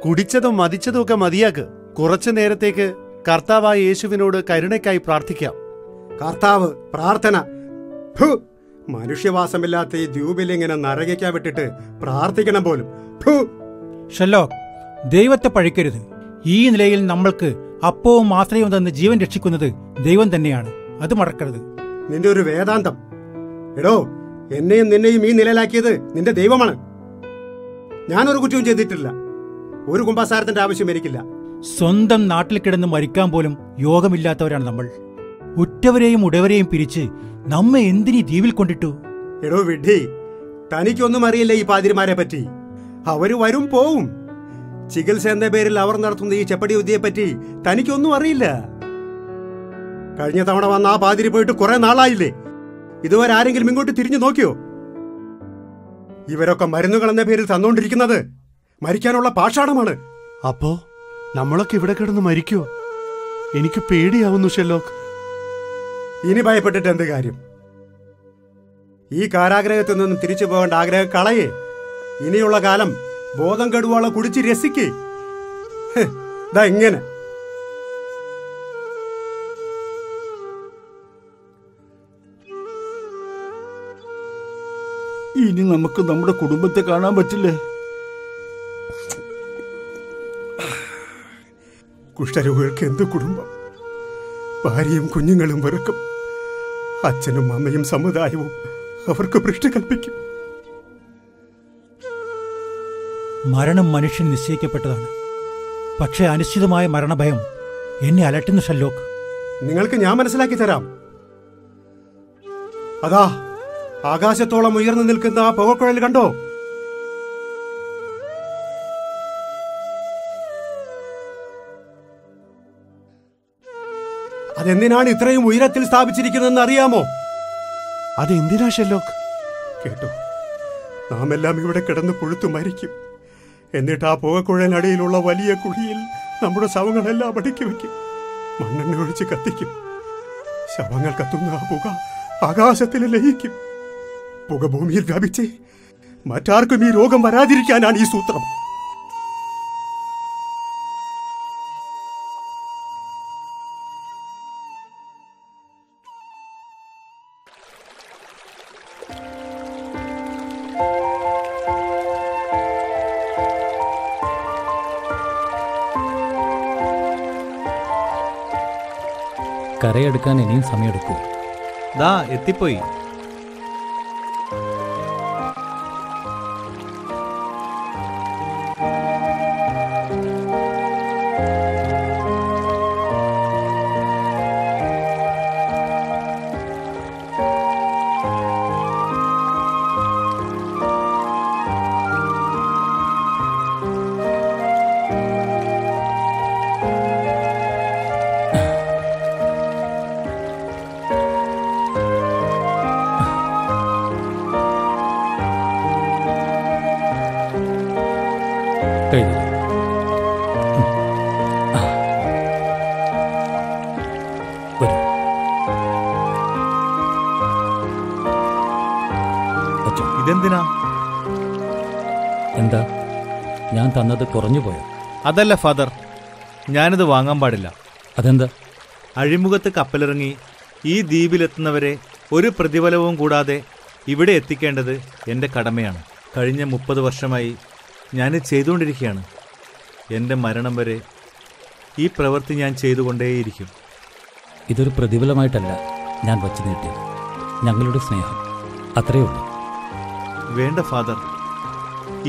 കുടിച്ചതും മതിച്ചതും ഒക്കെ മതിയാക്ക്. കുറച്ചു നേരത്തേക്ക് കർത്താവായ യേശുവിനോട് കരുണയ്ക്കായി പ്രാർത്ഥിക്കാം. കർത്താവ് പ്രാർത്ഥന? മനുഷ്യവാസമില്ലാത്ത ഈ ദ്വീപിൽ ഇങ്ങനെ നരകിക്കാൻ വിട്ടിട്ട് പ്രാർത്ഥിക്കണം പോലും. ഷെർലോക്ക്, ദൈവത്തെ പഴിക്കരുത്. ഈ നിലയിൽ നമ്മൾക്ക് അപ്പവും ആശ്രയവും തന്ന് ജീവൻ രക്ഷിക്കുന്നത് ദൈവം തന്നെയാണ്. അത് മറക്കരുത്. നിന്റെ ഒരു വേദാന്തം. എടോ, എന്നെയും നിന്നെയും ഈ നിലയിലാക്കിയത് നിന്റെ ദൈവമാണ്. ഞാനൊരു കുറ്റവും ചെയ്തിട്ടില്ല. ഒരു കുമ്പസാരത്തിന്റെ ആവശ്യം എനിക്കില്ല. സ്വന്തം നാട്ടിൽ കിടന്ന് മരിക്കാൻ പോലും യോഗമില്ലാത്തവരാണ് നമ്മൾ. ഉറ്റവരെയും ഉടവരെയും പിരിച്ച് നമ്മെ എന്തിനീ ദ്വീപിൽ കൊണ്ടിട്ടു? എടോ വിഡ്ഢി, തനിക്കൊന്നും അറിയില്ല ഈ പാതിരിമാരെ പറ്റി. അവര് വരും പോവും. ചികിത്സ എന്ന പേരിൽ അവർ നടത്തുന്ന ഈ ചെപ്പടി വിദ്യയെപ്പറ്റി തനിക്കൊന്നും അറിയില്ല. കഴിഞ്ഞ തവണ വന്ന ആ പാതിരി പോയിട്ട് കുറെ നാളായില്ലേ? ഇതുവരെ ആരെങ്കിലും ഇങ്ങോട്ട് തിരിഞ്ഞു നോക്കിയോ? ഇവരൊക്കെ മരുന്നുകൾ എന്ന പേരിൽ തന്നോണ്ടിരിക്കുന്നത് മരിക്കാനുള്ള പാഷാണമാണ്. അപ്പോ നമ്മളൊക്കെ ഇവിടെ കിടന്ന് മരിക്കുവോ? എനിക്ക് പേടിയാവുന്നു ഷെർലോക്ക്. ഇനി ഭയപ്പെട്ടിട്ട് എന്ത് കാര്യം? ഈ കാരാഗ്രഹത്തിൽ നിന്നും തിരിച്ചു പോകേണ്ട ആഗ്രഹം കളയേ. ഇനിയുള്ള കാലം ബോധം കെടുവാളെ കുടിച്ച് രസിക്കേ. ഇങ്ങനെ ഇനി നമുക്ക് നമ്മുടെ കുടുംബത്തെ കാണാൻ പറ്റില്ലേ? കുഷ്ഠരോഗികൾക്ക് എന്ത് കുടുംബം? ഭാര്യയും കുഞ്ഞുങ്ങളും വെറുക്കും. അച്ഛനും അമ്മയും സമുദായവും അവർക്ക് ഭ്രഷ്ട് കൽപ്പിക്കും. മരണം മനുഷ്യന് നിശ്ചയിക്കപ്പെട്ടതാണ്. പക്ഷേ അനിശ്ചിതമായ മരണഭയം എന്നെ അലട്ടുന്നു ഷെർലോക്ക്. നിങ്ങൾക്ക് ഞാൻ മനസ്സിലാക്കി തരാം. അതാ ആകാശത്തോളം ഉയർന്നു നിൽക്കുന്ന ആ പുകക്കുഴൽ കണ്ടോ? അതെന്തിനാണ് ഇത്രയും ഉയരത്തിൽ സ്ഥാപിച്ചിരിക്കുന്നതെന്ന് അറിയാമോ? അതെന്തിനാ ഷെർലോക്ക്? കേട്ടോ, നാം എല്ലാം ഇവിടെ കിടന്ന് പുഴുത്തു മരിക്കും. എന്നിട്ട് ആ പുകക്കുഴലിനടിയിലുള്ള വലിയ കുഴിയിൽ നമ്മുടെ ശവങ്ങളെല്ലാം അടുക്കി വയ്ക്കും. മണ്ണെണ്ണ ഒഴിച്ച് കത്തിക്കും. ശവങ്ങൾ കത്തുന്ന ആ പുക ആകാശത്തിൽ ലയിക്കും. പുക ഭൂമിയിൽ വ്യാപിച്ച് മറ്റാർക്കും ഈ രോഗം വരാതിരിക്കാനാണ് ഈ സൂത്രം. കരയെടുക്കാൻ ഇനിയും സമയമെടുക്കും. ദാ എത്തിപ്പോയി. ഇതെന്തിനാ? എന്താ, ഞാൻ തന്നത് കുറഞ്ഞുപോയോ? അതല്ല ഫാദർ, ഞാനിത് വാങ്ങാൻ പാടില്ല. അതെന്താ? അഴിമുഖത്ത് കപ്പലിറങ്ങി ഈ ദ്വീപിലെത്തുന്നവരെ ഒരു പ്രതിഫലവും കൂടാതെ ഇവിടെ എത്തിക്കേണ്ടത് എൻ്റെ കടമയാണ്. കഴിഞ്ഞ 30 വർഷമായി ഞാനിത് ചെയ്തുകൊണ്ടിരിക്കുകയാണ്. എൻ്റെ മരണം വരെ ഈ പ്രവൃത്തി ഞാൻ ചെയ്തുകൊണ്ടേയിരിക്കും. ഇതൊരു പ്രതിഫലമായിട്ടല്ല ഞാൻ വച്ചു നീട്ടിയത്, ഞങ്ങളുടെ സ്നേഹം, അത്രയേ ഉള്ളൂ. വേണ്ട ഫാദർ,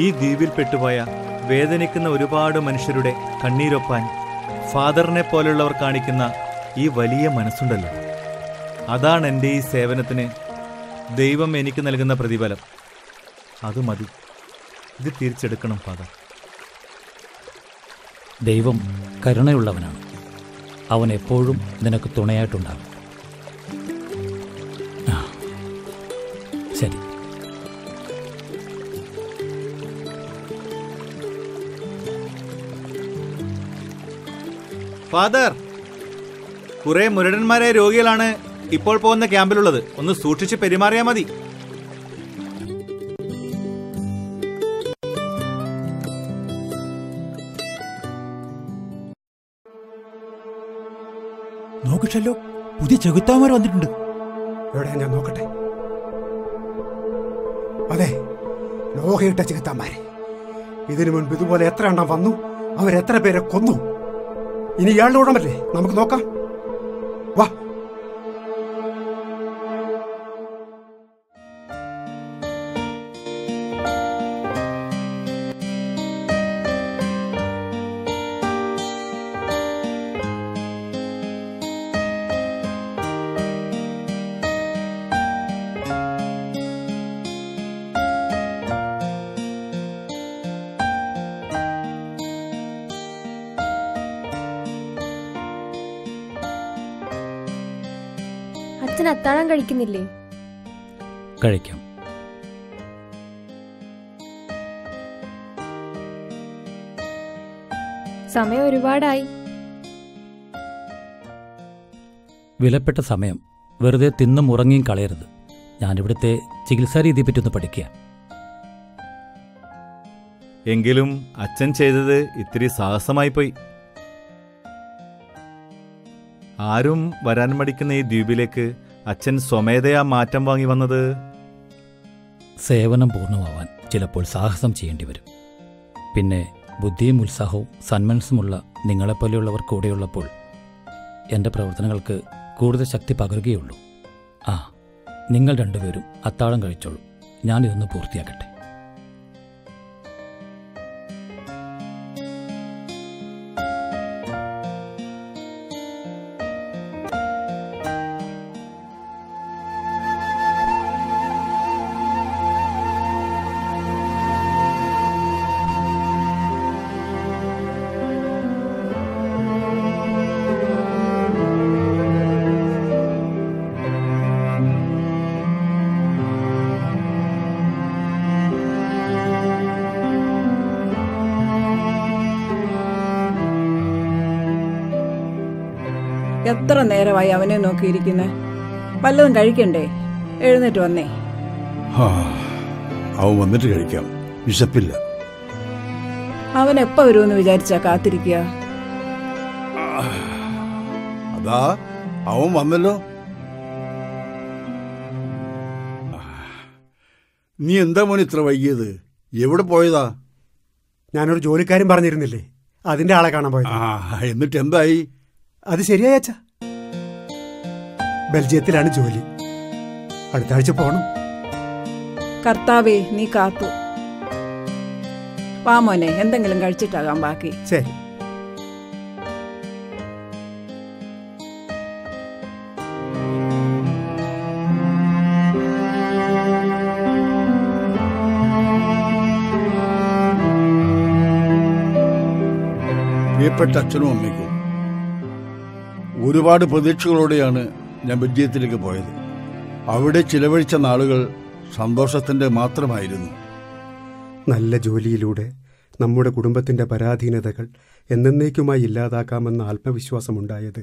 ഈ ദ്വീപിൽ പെട്ടുപോയ വേദനിക്കുന്ന ഒരുപാട് മനുഷ്യരുടെ കണ്ണീരൊപ്പാൻ ഫാദറിനെ പോലുള്ളവർ കാണിക്കുന്ന ഈ വലിയ മനസ്സുണ്ടല്ലോ, അതാണ് എൻ്റെ ഈ സേവനത്തിന് ദൈവം എനിക്ക് നൽകുന്ന പ്രതിഫലം. അത് മതി, ഇത് തിരിച്ചെടുക്കണം ഫാദർ. ദൈവം കരുണയുള്ളവനാണ്. അവൻ എപ്പോഴും നിനക്ക് തുണയായിട്ടുണ്ടാകും. ശരി. ഫാദർ, കുറെ മുരടന്മാരായ രോഗികളാണ് ഇപ്പോൾ പോകുന്ന ക്യാമ്പിലുള്ളത്. ഒന്ന് സൂക്ഷിച്ച് പെരുമാറിയാൽ മതി. നോക്ക് ഷെല്ലോ, പുതിയ ചെകുത്താന്മാർ വന്നിട്ടുണ്ട്. എവിടെയാ ഞാൻ നോക്കട്ടെ. അതെ, ലോഹയിട്ട ചെകുത്താന്മാര്. ഇതിനു മുൻപ് ഇതുപോലെ എത്ര എണ്ണം വന്നു, അവരെത്ര പേരെ കൊന്നു. ഇനി ഇയാളുടെ ഓടമല്ലേ, നമുക്ക് നോക്കാം. വാ. അച്ഛൻ അത്താഴം കഴിക്കുന്നില്ലേ? കഴിക്കാം. സമയം ഒരുപാടായി. വിലപ്പെട്ട സമയം വെറുതെ തിന്നും ഉറങ്ങിയും കളയരുത്. ഞാനിവിടുത്തെ ചികിത്സാ രീതിയെ പറ്റി ഒന്ന് പഠിക്കുക. എങ്കിലും അച്ഛൻ ചെയ്തത് ഇത്തിരി സാഹസമായിപ്പോയി. ആരും വരാൻ മടിക്കുന്ന ഈ ദ്വീപിലേക്ക് അച്ഛൻ സ്വമേധയാ മാറ്റം വാങ്ങി വന്നത്. സേവനം പൂർണ്ണമാവാൻ ചിലപ്പോൾ സാഹസം ചെയ്യേണ്ടി വരും. പിന്നെ ബുദ്ധിയും ഉത്സാഹവും സന്മനസ്സുമുള്ള നിങ്ങളെപ്പോലെയുള്ളവർ കൂടെയുള്ളപ്പോൾ എൻ്റെ പ്രവർത്തനങ്ങൾക്ക് കൂടുതൽ ശക്തി പകരുകയുള്ളൂ. ആ, നിങ്ങൾ രണ്ടുപേരും അത്താഴം കഴിച്ചോളൂ. ഞാനിതൊന്ന് പൂർത്തിയാക്കട്ടെ. എത്ര നേരമായി അവനെ നോക്കിയിരിക്കുന്നേ? വല്ലതും കഴിക്കണ്ടേ? എഴുന്നേറ്റ് വന്നേ. അവൻ വന്നിട്ട് കഴിക്കാം, വിശപ്പില്ല. അവൻ എപ്പോ വരുമെന്ന് വിചാരിച്ചാ കാത്തിരിക്കുക? അതാ അവൻ വന്നല്ലോ. നീ എന്താ മോനെ ഇത്ര വൈകിയത്? എവിടെ പോയതാ? ഞാനൊരു ജോലിക്കാരൻ പറഞ്ഞിരുന്നില്ലേ, അതിന്റെ ആളെ കാണാൻ പോയത്. എന്നിട്ട് എന്തായി? അത് ശരിയായ അച്ഛാ. ബെൽജിയത്തിലാണ് ജോലി. അടുത്ത ആഴ്ച പോണം. കർത്താവേ, നീ കാത്തു. വാ മോനെ, എന്തെങ്കിലും കഴിച്ചിട്ടാകാം ബാക്കി. ശരി. പ്രിയപ്പെട്ട അച്ഛനും അമ്മയ്ക്കും ഒരുപാട് പ്രതീക്ഷകളോടെയാണ് ഞാൻ ബെൽജിയത്തിലേക്ക് പോയത്. അവിടെ ചിലവഴിച്ച നാളുകൾ സന്തോഷത്തിൻ്റെ മാത്രമായിരുന്നു. നല്ല ജോലിയിലൂടെ നമ്മുടെ കുടുംബത്തിൻ്റെ പരാധീനതകൾ എന്നേക്കുമായി ഇല്ലാതാക്കാമെന്ന ആത്മവിശ്വാസമുണ്ടായത്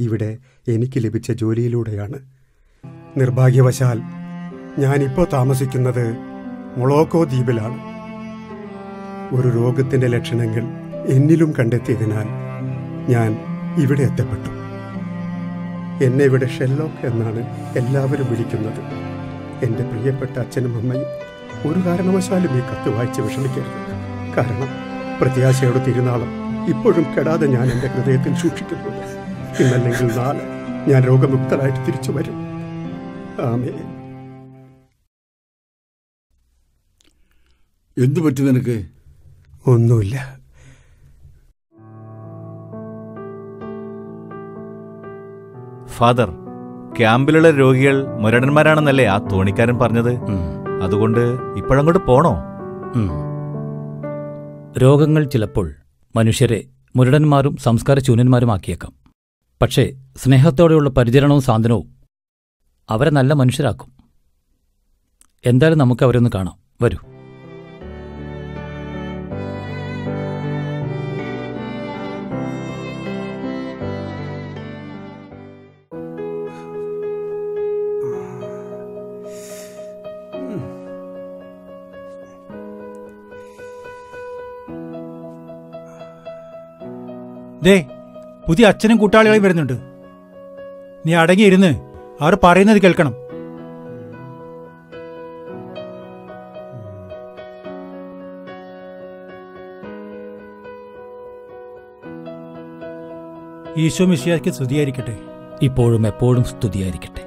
ഇവിടെ എനിക്ക് ലഭിച്ച ജോലിയിലൂടെയാണ്. നിർഭാഗ്യവശാൽ ഞാനിപ്പോൾ താമസിക്കുന്നത് മൊളോക്കോ ദ്വീപിലാണ്. ഒരു രോഗത്തിൻ്റെ ലക്ഷണങ്ങൾ എന്നിലും കണ്ടെത്തിയതിനാൽ ഞാൻ ഇവിടെ എത്തപ്പെട്ടു. എന്നെ ഇവിടെ ഷെല്ലോക്ക് എന്നാണ് എല്ലാവരും വിളിക്കുന്നത്. എൻ്റെ പ്രിയപ്പെട്ട അച്ഛനും അമ്മയും ഒരു കാരണവശാലും ഈ കത്ത് വായിച്ച് വിഷമിക്കരുത്. കാരണം പ്രത്യാശയുടെ തിരുനാളം ഇപ്പോഴും കെടാതെ ഞാൻ എൻ്റെ ഹൃദയത്തിൽ സൂക്ഷിക്കുന്നുണ്ട്. ഇന്നല്ലെങ്കിൽ നാളെ ഞാൻ രോഗമുക്തരായിട്ട് തിരിച്ചു വരും. ആമേൻ. എന്തു പറ്റി നിനക്ക്? ഒന്നുമില്ല. ഫാദർ, ക്യാമ്പിലുള്ള രോഗികൾ മുരടന്മാരാണെന്നല്ലേ ആ തോണിക്കാരൻ പറഞ്ഞത്? അതുകൊണ്ട് ഇപ്പോഴങ്ങോട്ട് പോണോ? രോഗങ്ങൾ ചിലപ്പോൾ മനുഷ്യരെ മുരടന്മാരും സംസ്കാരശൂന്യന്മാരുമാക്കിയേക്കാം. പക്ഷേ സ്നേഹത്തോടെയുള്ള പരിചരണവും സാന്ത്വനവും അവരെ നല്ല മനുഷ്യരാക്കും. എന്തായാലും നമുക്ക് അവരെ ഒന്ന് കാണാം. വരൂ. ദേ, പുതിയ അച്ഛനും കൂട്ടാളികളും വരുന്നുണ്ട്. നീ അടങ്ങിയിരുന്ന് അവർ പറയുന്നത് കേൾക്കണം. ഈശോ മിശിഹായ്ക്ക് സ്തുതിയായിരിക്കട്ടെ. ഇപ്പോഴും എപ്പോഴും സ്തുതിയായിരിക്കട്ടെ.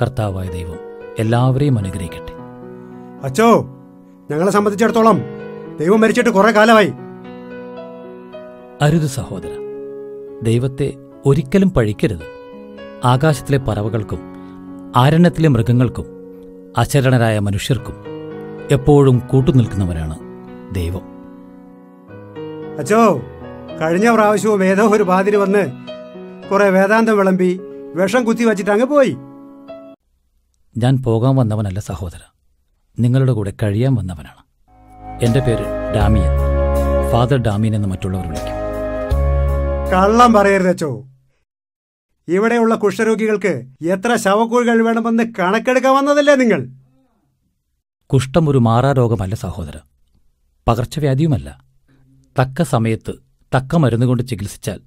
കർത്താവായ ദൈവം എല്ലാവരെയും അനുഗ്രഹിക്കട്ടെ. അച്ചോ, ഞങ്ങളെ സംബന്ധിച്ചിടത്തോളം ദൈവം മരിച്ചിട്ട് കുറെ കാലമായി. അരുത് സഹോദര, ദൈവത്തെ ഒരിക്കലും പഴിക്കരുത്. ആകാശത്തിലെ പറവകൾക്കും ആരണ്യത്തിലെ മൃഗങ്ങൾക്കും അശരണരായ മനുഷ്യർക്കും എപ്പോഴും കൂട്ടുനിൽക്കുന്നവരാണ് ദൈവം. അച്ചോ, കഴിഞ്ഞ പ്രാവശ്യവും ഏതോ ഒരു പാതിരി വന്ന് കുറെ വേദാന്തം വിളമ്പി വിഷം കുത്തി വച്ചിട്ട് അങ്ങ് പോയി. ഞാൻ പോകാൻ വന്നവനല്ല സഹോദര, നിങ്ങളുടെ കൂടെ കഴിയാൻ വന്നവനാണ്. എൻ്റെ പേര് ഡാമിയൻ, ഫാദർ ഡാമിയൻ എന്ന് മറ്റുള്ളവർ വിളിക്കും. കള്ളം പറയരുത് അച്ചോ. ഇവിടെയുള്ള കുഷ്ഠരോഗികൾക്ക് എത്ര ശവക്കുഴികൾ വേണമെന്ന് കണക്കെടുക്കാൻ വന്നതല്ലേ നിങ്ങൾ? കുഷ്ഠം ഒരു മാറാരോഗമല്ല സഹോദര, പകർച്ചവ്യാധിയുമല്ല. തക്ക സമയത്ത് തക്ക മരുന്നുകൊണ്ട് ചികിത്സിച്ചാൽ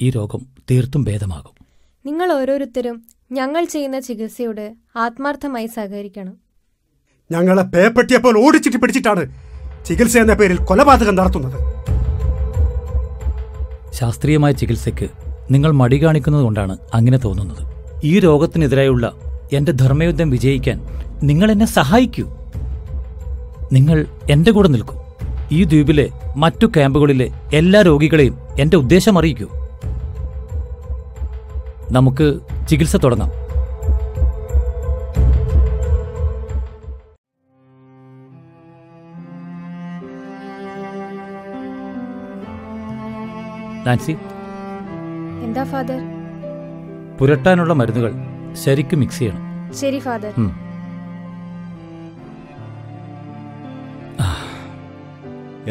ഈ രോഗം തീർത്തും ഭേദമാകും. നിങ്ങൾ ഓരോരുത്തരും ഞങ്ങൾ ചെയ്യുന്ന ചികിത്സയോട് ആത്മാർത്ഥമായി സഹകരിക്കണം. ഞങ്ങളെ പേപ്പറ്റിയപ്പോൾ ഓടിച്ചിട്ട് പിടിച്ചിട്ടാണ് ചികിത്സ എന്ന പേരിൽ കൊലപാതകം നടത്തുന്നത്. ശാസ്ത്രീയമായ ചികിത്സയ്ക്ക് നിങ്ങൾ മടി കാണിക്കുന്നതുകൊണ്ടാണ് അങ്ങനെ തോന്നുന്നത്. ഈ രോഗത്തിനെതിരായുള്ള എന്റെ ധർമ്മയുദ്ധം വിജയിക്കാൻ നിങ്ങൾ എന്നെ സഹായിക്കൂ. നിങ്ങൾ എന്റെ കൂടെ നിൽക്കൂ. ഈ ദ്വീപിലെ മറ്റു ക്യാമ്പുകളിലെ എല്ലാ രോഗികളെയും എന്റെ ഉദ്ദേശം അറിയിക്കൂ. നമുക്ക് ചികിത്സ തുടങ്ങാം. നാൻസി, എന്താ ഫാദർ? പുരട്ടാനുള്ള മരുന്നുകൾ ശരിക്കും മിക്സ് ചെയ്യണം. ശരി ഫാദർ.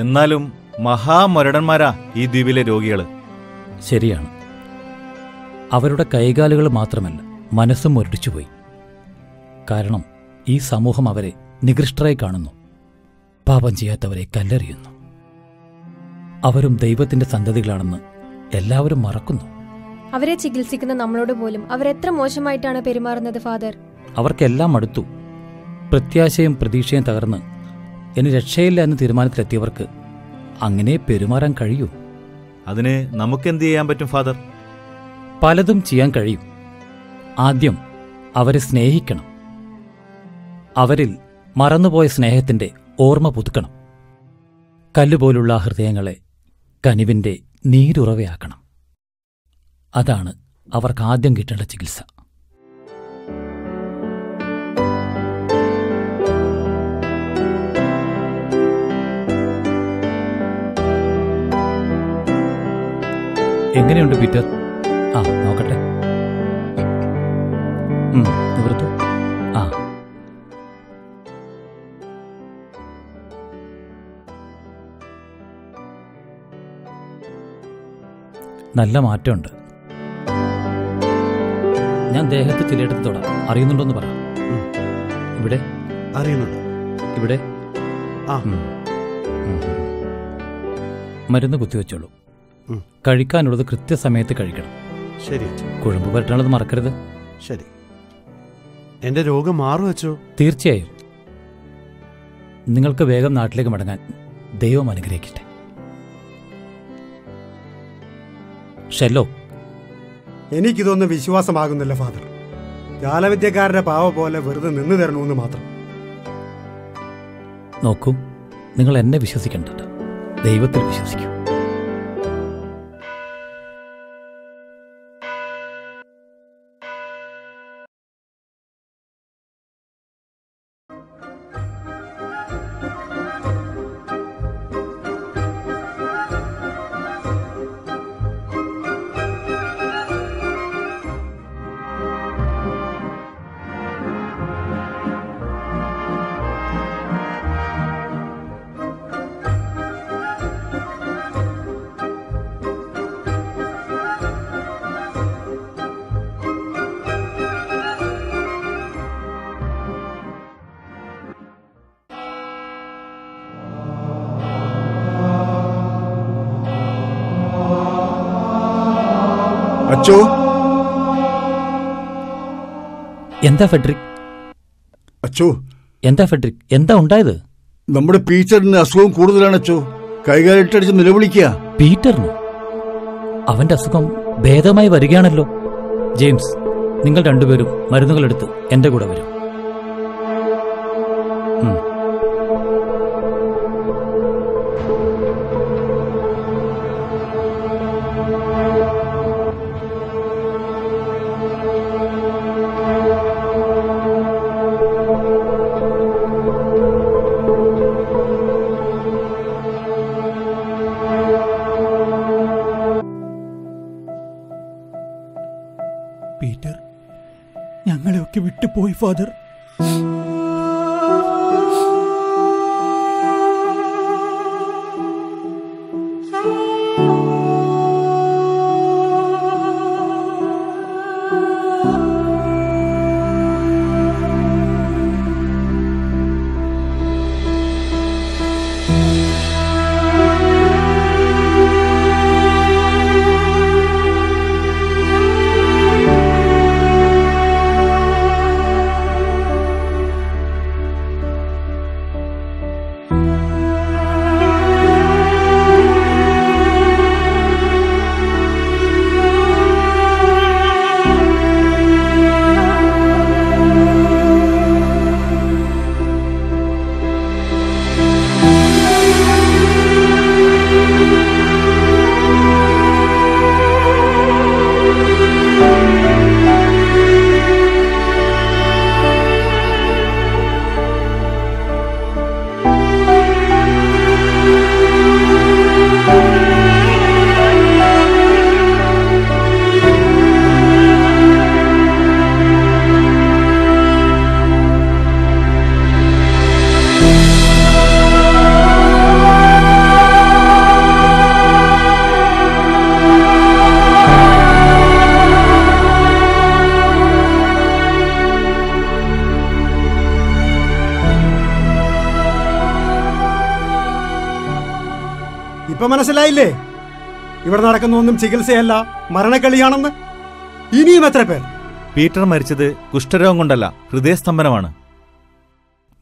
എന്നാലും മഹാമൊരടന്മാരാ ഈ ദ്വീപിലെ രോഗികള്. ശരിയാണ്. അവരുടെ കൈകാലുകൾ മാത്രമല്ല, മനസ്സും മുരടിച്ചുപോയി. കാരണം ഈ സമൂഹം അവരെ നികൃഷ്ടരായി കാണുന്നു, പാപം ചെയ്യാത്തവരെ കല്ലെറിയുന്നു. അവരും ദൈവത്തിന്റെ സന്തതികളാണെന്ന് എല്ലാവരും മറക്കുന്നു. അവരെ ചികിത്സിക്കുന്ന നമ്മളോട് പോലും അവരെത്ര മോശമായിട്ടാണ് പെരുമാറുന്നത് ഫാദർ. അവർക്കെല്ലാം മടുത്തു. പ്രത്യാശയും പ്രതീക്ഷയും തകർന്ന് ഇനി രക്ഷയില്ല എന്ന തീരുമാനത്തിലെത്തിയവർക്ക് അങ്ങനെ പെരുമാറാൻ കഴിയൂ? അതിന് നമുക്കെന്ത് ചെയ്യാൻ പറ്റും ഫാദർ? പലതും ചെയ്യാൻ കഴിയും. ആദ്യം അവരെ സ്നേഹിക്കണം. അവരിൽ മറന്നുപോയ സ്നേഹത്തിന്റെ ഓർമ്മ പുതുക്കണം. കല്ലുപോലുള്ള ഹൃദയങ്ങളെ കനിവിന്റെ നീരുറവയാക്കണം. അതാണ് അവർക്ക് ആദ്യം കിട്ടേണ്ട ചികിത്സ. എങ്ങനെയുണ്ട് പീറ്റർ? നോക്കട്ടെ. നിവർത്തു. നല്ല മാറ്റമുണ്ട്. ഞാൻ ദേഹത്ത് ചിലയിടത്ത് തൊടാം. അറിയുന്നുണ്ടോന്ന് പറ. ഇവിടെ അറിയുന്നുണ്ട്. ഇവിടെ മരുന്ന് കുത്തിവെച്ചോളൂ. കഴിക്കാനുള്ളത് കൃത്യസമയത്ത് കഴിക്കണം. ശരി. കുഴമ്പ് പരട്ടാനുള്ളത് മറക്കരുത്. ശരി. എന്റെ രോഗം മാറും അച്ചോ? തീർച്ചയായും. നിങ്ങൾക്ക് വേഗം നാട്ടിലേക്ക് മടങ്ങാൻ ദൈവം അനുഗ്രഹിക്കട്ടെ. ഷെല്ലോ, എനിക്കിതൊന്നും വിശ്വാസമാകുന്നില്ല ഫാദർ. ജാലവിദ്യക്കാരുടെ പാവ പോലെ വെറുതെ നിന്നു തരണമെന്ന് മാത്രം. നോക്കൂ, നിങ്ങൾ എന്നെ വിശ്വസിക്കണ്ട, ദൈവത്തിൽ വിശ്വസിക്കൂ. അച്ചോ, എന്താ ഫെഡറിക്? അച്ചോ, എന്താ ഫെഡറിക്? എന്താ ഉണ്ടായത്? നമ്മുടെ പീറ്ററിന് അസുഖം കൂടുതലാണ് അച്ചോ. കൈകാലിട്ടടിച്ച് നിലവിളിക്കുക. പീറ്ററിന്? അവന്റെ അസുഖം ഭേദമായി വരികയാണല്ലോ. ജെയിംസ്, നിങ്ങൾ രണ്ടുപേരും മരുന്നുകളെടുത്ത് എന്റെ കൂടെ വരും. പീറ്റർ ഞങ്ങളെയൊക്കെ വിട്ടുപോയി ഫാദർ. ഇപ്പൊ മനസ്സിലായില്ലേ? ഇവിടെ നടക്കുന്ന ഒന്നും ചികിത്സയല്ല, മരണക്കളിയാണെന്ന്. ഇനിയും എത്ര പേർ? പീറ്റർ മരിച്ചത് കുഷ്ഠരോഗം കൊണ്ടല്ല, ഹൃദയസ്തംഭനമാണ്.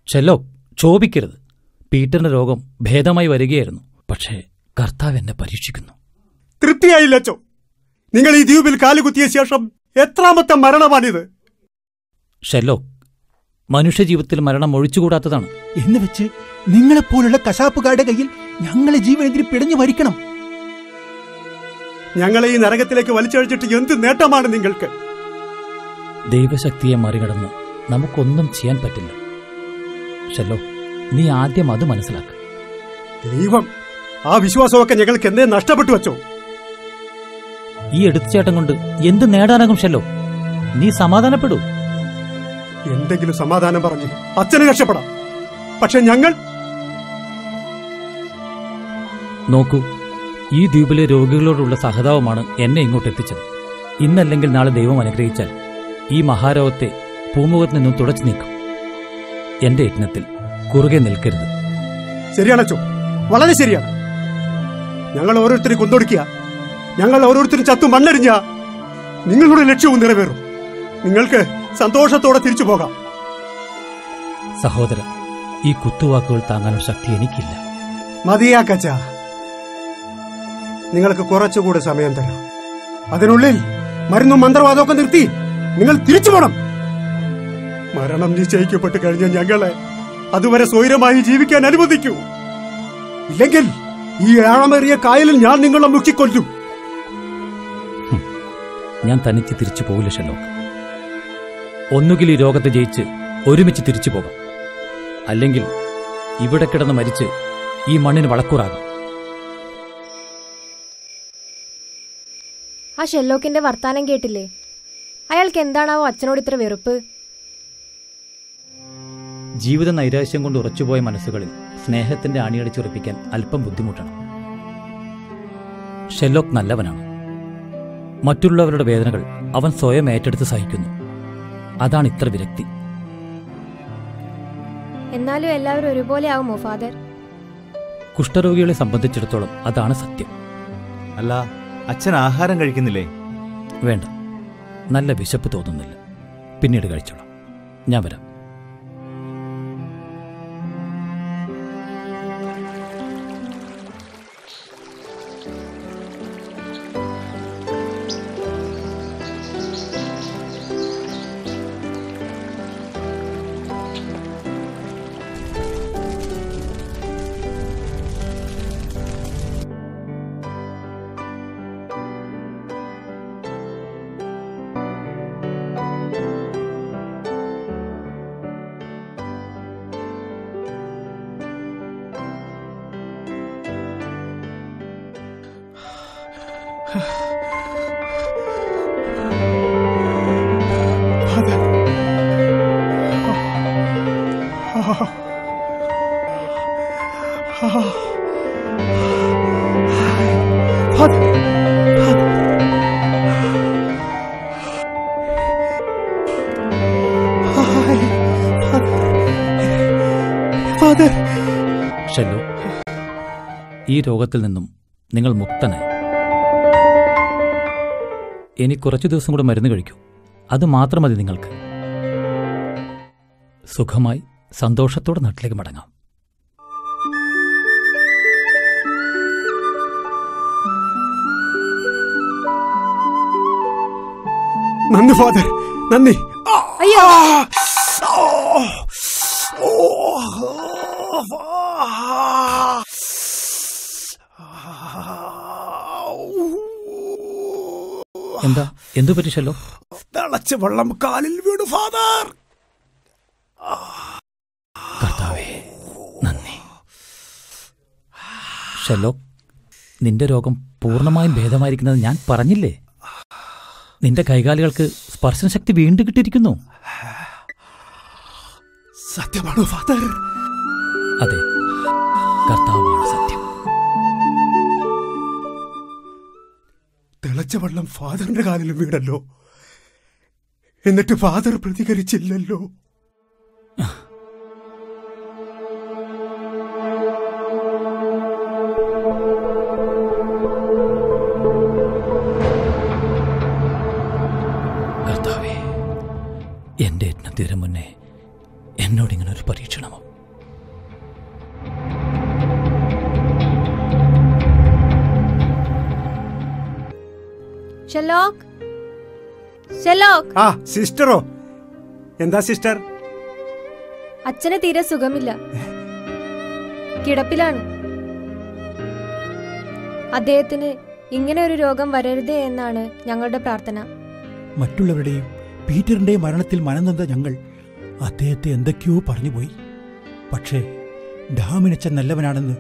ചെല്ലോ, ക്ഷോഭിക്കരുത്. പീറ്ററിന്റെ രോഗം ഭേദമായി വരികയായിരുന്നു. പക്ഷേ കർത്താവ് എന്നെ പരീക്ഷിക്കുന്നു. തൃപ്തിയായില്ലച്ചോ? നിങ്ങൾ ഈ ദ്വീപിൽ കാലുകുത്തിയ ശേഷം എത്രാമത്തെ മരണമാണിത്? ഷെല്ലോ, മനുഷ്യജീവിതത്തിൽ മരണം ഒഴിച്ചുകൂടാത്തതാണ്. എന്ന് വെച്ച് നിങ്ങളെപ്പോലുള്ള കശാപ്പുകാരുടെ കയ്യിൽ ഞങ്ങളെ ജീവനെതിരെ പിടഞ്ഞു മരിക്കണം? ഞങ്ങളെ ഈ നരകത്തിലേക്ക് വലിച്ചഴിച്ചിട്ട് എന്ത് നേട്ടമാണ് നിങ്ങൾക്ക്? ദൈവശക്തിയെ മറികടന്ന് നമുക്കൊന്നും ചെയ്യാൻ പറ്റില്ല. ഷെല്ലോ, നീ ആദ്യം അത് മനസ്സിലാക്ക. ദൈവം, ആ വിശ്വാസമൊക്കെ ഞങ്ങൾക്ക് എന്തേ നഷ്ടപ്പെട്ടു വച്ചോ? ഈ എടുത്തുചാട്ടം കൊണ്ട് എന്ത് നേടാനാകും ഷെല്ലോ? നീ സമാധാനപ്പെടൂ. എന്തെങ്കിലും സമാധാനം പറഞ്ഞ് അച്ഛന് രക്ഷപ്പെടാം. പക്ഷെ ഞങ്ങൾ നോക്കൂ, ഈ ദ്വീപിലെ രോഗികളോടുള്ള സഹതാപമാണ് എന്നെ ഇങ്ങോട്ട് എത്തിച്ചത്. ഇന്നല്ലെങ്കിൽ നാളെ ദൈവം അനുഗ്രഹിച്ചാൽ ഈ മഹാരോഗത്തെ ഭൂമുഖത്ത് നിന്നും തുടച്ചു നീക്കും. എന്റെ യജ്ഞത്തിൽ കുറുകെ നിൽക്കരുത്. ശരിയാണച്ചോ, വളരെ ശരിയാണ്. ഞങ്ങൾ ഓരോരുത്തരും കൊന്നൊടുക്കിയ, ഞങ്ങൾ ഓരോരുത്തരും ചത്തു മണ്ണരിഞ്ഞ നിങ്ങളുടെ ലക്ഷ്യവും നിറവേറും. നിങ്ങൾക്ക് സന്തോഷത്തോടെ തിരിച്ചു പോകാം. സഹോദര, ഈ കുത്തുവാക്കുകൾ താങ്ങാനുള്ള ശക്തി എനിക്കില്ല. മതിയാക്കച്ച, നിങ്ങൾക്ക് കുറച്ചുകൂടി സമയം തരാം. അതിനുള്ളിൽ മരുന്നും മന്ത്രവാദമൊക്കെ നിർത്തി നിങ്ങൾ തിരിച്ചു പോണം. മരണം നിശ്ചയിക്കപ്പെട്ട് കഴിഞ്ഞ ഞങ്ങളെ അതുവരെ സ്വൈരമായി ജീവിക്കാൻ അനുവദിക്കൂ. ഇല്ലെങ്കിൽ ഈ ആഴമേറിയ കായലിൽ ഞാൻ നിങ്ങളെ മുക്കിക്കൊല്ലും. ഞാൻ തനിച്ച് തിരിച്ചു പോകില്ല ഷെലോക്ക്. ഒന്നുകിൽ ഈ രോഗത്തെ ജയിച്ച് ഒരുമിച്ച് തിരിച്ചു പോകാം, അല്ലെങ്കിൽ ഇവിടെ കിടന്ന് മരിച്ച് ഈ മണ്ണിന് വളക്കൂറാകാം. ആ ഷെല്ലോക്കിന്റെ വർത്താനം കേട്ടില്ലേ? അയാൾക്ക് എന്താണാവോ അച്ഛനോട് ഇത്ര വെറുപ്പ്? ജീവിത നൈരാശ്യം കൊണ്ട് ഉറച്ചുപോയ മനസ്സുകളിൽ സ്നേഹത്തിന്റെ അണിയടിച്ചുറപ്പിക്കാൻ അല്പം ബുദ്ധിമുട്ടാണ്. ഷെല്ലോക്ക് നല്ലവനാണ്. മറ്റുള്ളവരുടെ വേദനകൾ അവൻ സ്വയം ഏറ്റെടുത്ത് സഹിക്കുന്നു. അതാണ് ഇത്ര വിരക്തി. എന്നാലും എല്ലാവരും ഒരുപോലെ ആവുമോ ഫാദർ? കുഷ്ഠരോഗികളെ സംബന്ധിച്ചിടത്തോളം അതാണ് സത്യം. അല്ല, അച്ഛൻ ആഹാരം കഴിക്കുന്നില്ലേ? വേണ്ട, നല്ല വിശപ്പ് തോന്നുന്നില്ല. പിന്നീട് കഴിച്ചോളാം. ഞാൻ വരാം. ഷെല്ലോ, ഈ രോഗത്തിൽ നിന്നും നിങ്ങൾ മുക്തനായി. ഇനി കുറച്ചു ദിവസം കൂടെ മരുന്ന് കഴിക്കൂ. അത് മാത്രം മതി നിങ്ങൾക്ക്. സുഖമായി സന്തോഷത്തോടെ നാട്ടിലേക്ക് മടങ്ങാം. നന്ദി ഫാദർ, നന്ദി. അയ്യോ, എന്താ, എന്തു പറ്റി ഷെല്ലോ? തിളച്ച വെള്ളം കാലിൽ വീണു ഫാദർ. കർത്താവേ, നന്ദി. ഷെല്ലോ, നിന്റെ രോഗം പൂർണ്ണമായും ഭേദമായിരിക്കുന്നത് ഞാൻ പറഞ്ഞില്ലേ? നിന്റെ കൈകാലുകൾക്ക് സ്പർശനശക്തി വീണ്ടും കിട്ടിയിരിക്കുന്നു. സത്യമാണോ ഫാദർ? അതെ, കർത്താവാണ് സത്യം. തിളച്ച വെള്ളം ഫാദറിന്റെ കാലിൽ വീണല്ലോ, എന്നിട്ട് ഫാദർ പ്രതികരിച്ചില്ലല്ലോ. കർത്താവേ, എന്റെ യജ്ഞത്തിന് മുന്നേ എന്നോടിങ്ങനെ ഒരു പരീക്ഷണമോ? ഷെല്ലോക്ക്, ഷെല്ലോക്ക്. ആ സിസ്റ്ററോ? എന്താ സിസ്റ്റർ? അച്ഛന് തീരെ സുഖമില്ല, കിടപ്പിലാണ്. അദ്ദേഹത്തിന് ഇങ്ങനെ ഒരു രോഗം വരരുതേ എന്നാണ് ഞങ്ങളുടെ പ്രാർത്ഥന. മറ്റുള്ളവരുടെയും പീറ്ററിന്റെയും മരണത്തിൽ മനംനൊന്ത ഞങ്ങൾ അദ്ദേഹത്തെ എന്തൊക്കെയോ പറഞ്ഞുപോയി. പക്ഷേ ഡാമിനച്ഛൻ നല്ലവനാണെന്ന്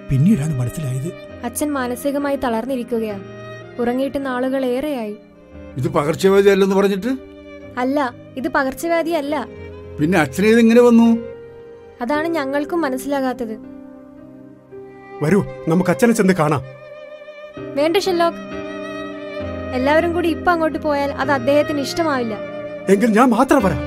പിന്നീടാണ് മനസ്സിലായത്. അച്ഛൻ മാനസികമായി തളർന്നിരിക്കുകയാ. ഉറങ്ങിയിട്ട് നാളുകളേറെയായി. ഇത് പകർച്ചവ്യാധി അല്ലെന്ന് പറഞ്ഞിട്ട്? അല്ല, ഇത് പകർച്ചവ്യാധി അല്ല. പിന്നെ അച്ഛനേതെങ്ങനെ വന്നു? അതാണ് ഞങ്ങൾക്കും മനസ്സിലാകാത്തത്. വരൂ, നമുക്ക് അച്ഛനെ ചെന്ന് കാണാം. വേണ്ട ഷെല്ലോക്ക്, എല്ലാവരും കൂടി ഇപ്പൊ അങ്ങോട്ട് പോയാൽ അത് അദ്ദേഹത്തിന് ഇഷ്ടമാവില്ല. എങ്കിൽ ഞാൻ മാത്രം വരാം.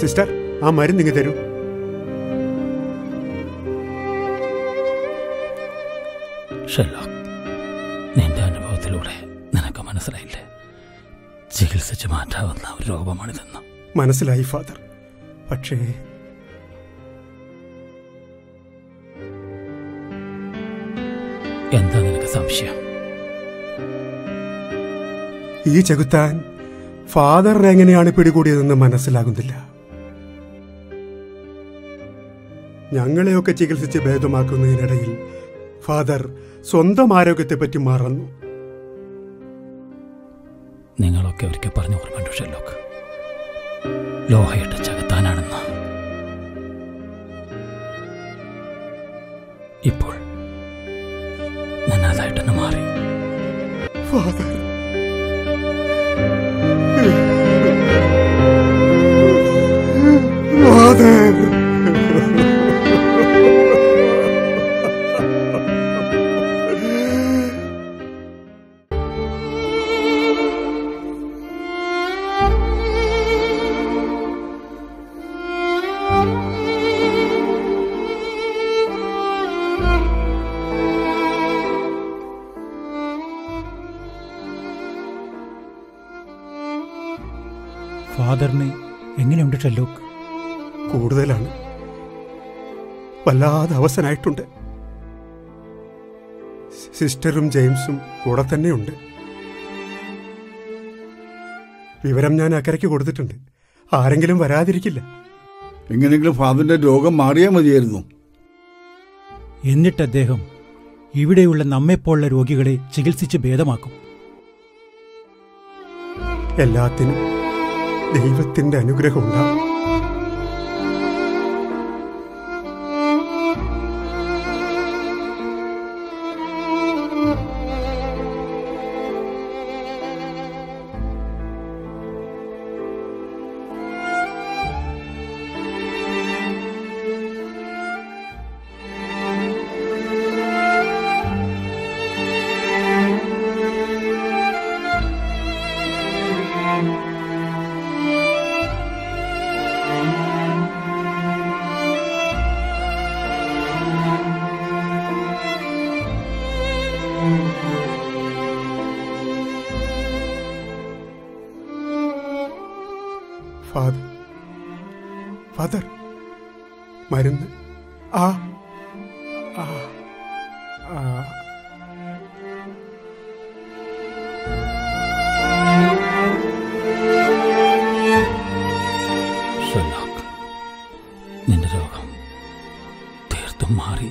സിസ്റ്റർ, ആ മരുന്ന് ഇങ്ങ് തരൂ. ഷെർലോക്ക്, നിന്റെ അനുഭവത്തിലൂടെ നിനക്ക് മനസ്സിലായില്ലേ ചികിത്സിച്ച് മാറ്റാവുന്ന ഒരു രോഗമാണിതെന്ന്? മനസ്സിലായി ഫാദർ. പക്ഷേ എന്താ നിനക്ക് സംശയം? ഈ ചെകുത്താൻ ഫാദറിനെ എങ്ങനെയാണ് പിടികൂടിയതെന്ന് മനസ്സിലാകുന്നില്ല. ഞങ്ങളെയൊക്കെ ചികിത്സിച്ച് ഭേദമാക്കുന്നതിനിടയിൽ ഫാദർ സ്വന്തം ആരോഗ്യത്തെപ്പറ്റി മറന്നു. നിങ്ങളൊക്കെ ഒരിക്കൽ പറഞ്ഞു ഓർമ്മയുണ്ടോ ഷെർലോക്ക്, ലോഹയിട്ട് ചകത്താനാണെന്ന്? ഇപ്പോൾ ഞാൻ അതായിട്ട് തന്നെ മാറി. ഫാദർ, ഫാദർ, ഫാദറിന് എങ്ങനെയുണ്ട് ഷെല്ലോക്ക്? കൂടുതലാണ്. വല്ലാതെ അവസനായിട്ടുണ്ട്. സിസ്റ്ററും ജെയിംസും കൂടെ തന്നെയുണ്ട്. വിവരം ഞാൻ അക്കരയ്ക്ക് കൊടുത്തിട്ടുണ്ട്. ആരെങ്കിലും വരാതിരിക്കില്ല. എങ്ങനെയെങ്കിലും ഫാദറിന്റെ രോഗം മാറിയാൽ മതിയായിരുന്നു. എന്നിട്ട് അദ്ദേഹം ഇവിടെയുള്ള നമ്മെപ്പോലുള്ള രോഗികളെ ചികിത്സിച്ച് ഭേദമാക്കും. എല്ലാത്തിനും ദൈവത്തിന്റെ അനുഗ്രഹം ഉണ്ടാവും. ഫാദർ, മരുന്ന്. ആ ആ ആ ഷെല്ലോക്ക്, നിന്റെ രോഗം തീർത്തും മാറി.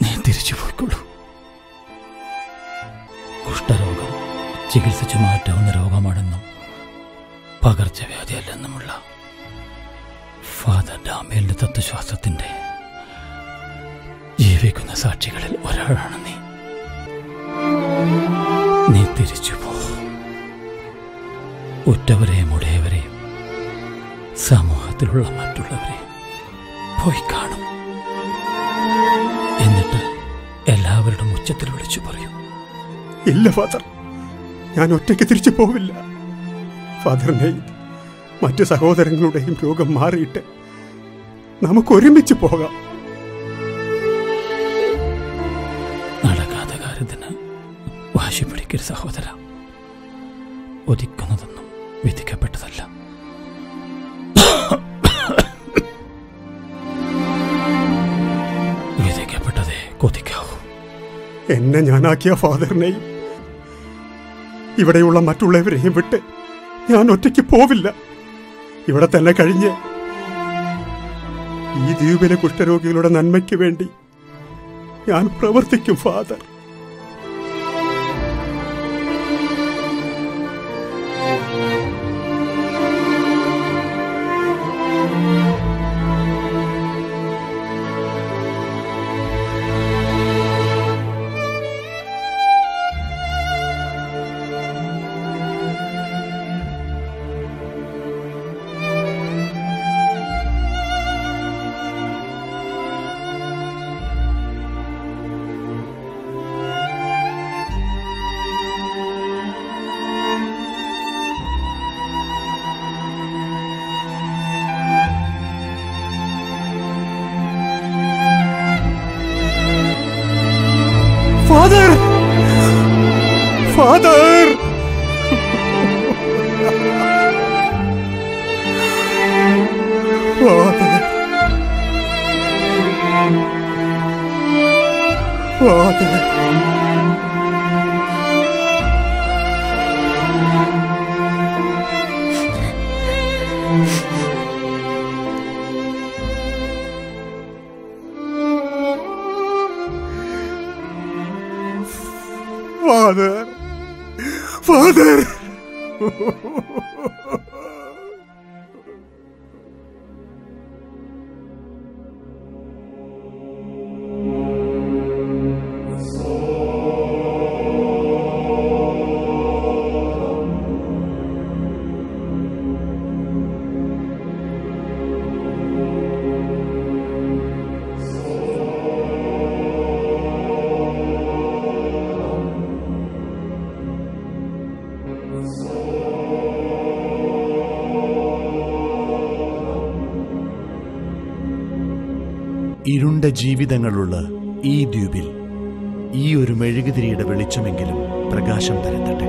നീ തിരിച്ചു പോയിക്കൊള്ളൂ. കുഷ്ഠരോഗം ചികിത്സിച്ചു മാറ്റാവുന്ന രോഗമാണെന്നും പകർച്ചവ്യാധിയല്ലെന്നുമുള്ള ഫാദർ ഡാമേലിന്റെ തത്വശാസ്ത്രത്തിന്റെ ജീവിക്കുന്ന സാക്ഷികളിൽ ഒരാളാണ് നീ. നീ തിരിച്ചു പോ. ഉറ്റവരെയും ഉടയവരെയും സമൂഹത്തിലുള്ള മറ്റുള്ളവരെയും പോയി കാണും. എന്നിട്ട് എല്ലാവരുടെ ഉച്ചത്തിൽ വിളിച്ചു പറയും, ഇല്ല ഫാദർ, ഞാൻ ഒറ്റയ്ക്ക് തിരിച്ചു പോവില്ല. ഫാദറിനെയും മറ്റു സഹോദരങ്ങളുടെയും രോഗം മാറിയിട്ട് നമുക്ക് ഒരുമിച്ച് പോകാം. നടക്കാത്ത കാര്യത്തിന് വാശി പിടിക്കരുത് സഹോദര. ഒതുക്കുന്നതൊന്നും വിധിക്കപ്പെട്ടതല്ല. വിധിക്കപ്പെട്ടതേ കൊതിക്കാവൂ. എന്നെ ഞാനാക്കിയ ഫാദറിനെയും ഇവിടെയുള്ള മറ്റുള്ളവരെയും വിട്ട് ഞാൻ ഒറ്റയ്ക്ക് പോവില്ല. ഇവിടെ തന്നെ കഴിഞ്ഞ് ഈ ദ്വീപിലെ കുഷ്ഠരോഗികളുടെ നന്മയ്ക്ക് വേണ്ടി ഞാൻ പ്രവർത്തിക്കും father. Father, father, father, father. Father! Father! ഇരുണ്ട ജീവിതങ്ങളുള്ള ഈ ദ്വീപിൽ ഈ ഒരു മെഴുകുതിരിയുടെ വെളിച്ചമെങ്കിലും പ്രകാശം തരുത്തട്ടെ.